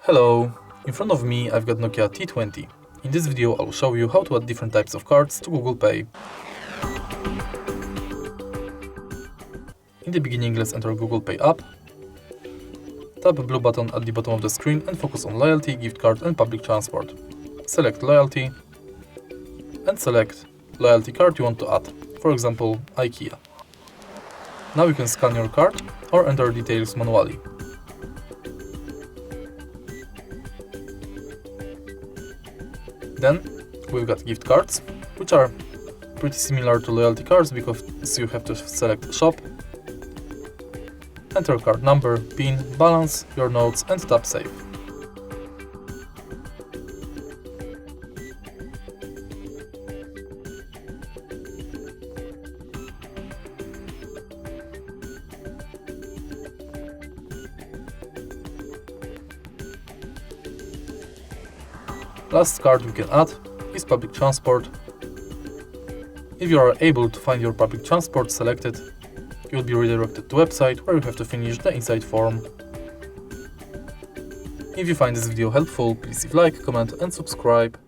Hello, in front of me I've got NOKIA T20. In this video I'll show you how to add different types of cards to Google Pay. In the beginning, let's enter Google Pay app. Tap the blue button at the bottom of the screen and focus on Loyalty, Gift Card and Public Transport. Select Loyalty and select loyalty card you want to add, for example IKEA. Now you can scan your card or enter details manually. Then we've got gift cards, which are pretty similar to loyalty cards because you have to select shop, enter card number, PIN, balance, your notes and tap save. Last card we can add is public transport. If you are able to find your public transport selected, you will be redirected to a website where you have to finish the inside form. If you find this video helpful, please leave a like, comment and subscribe.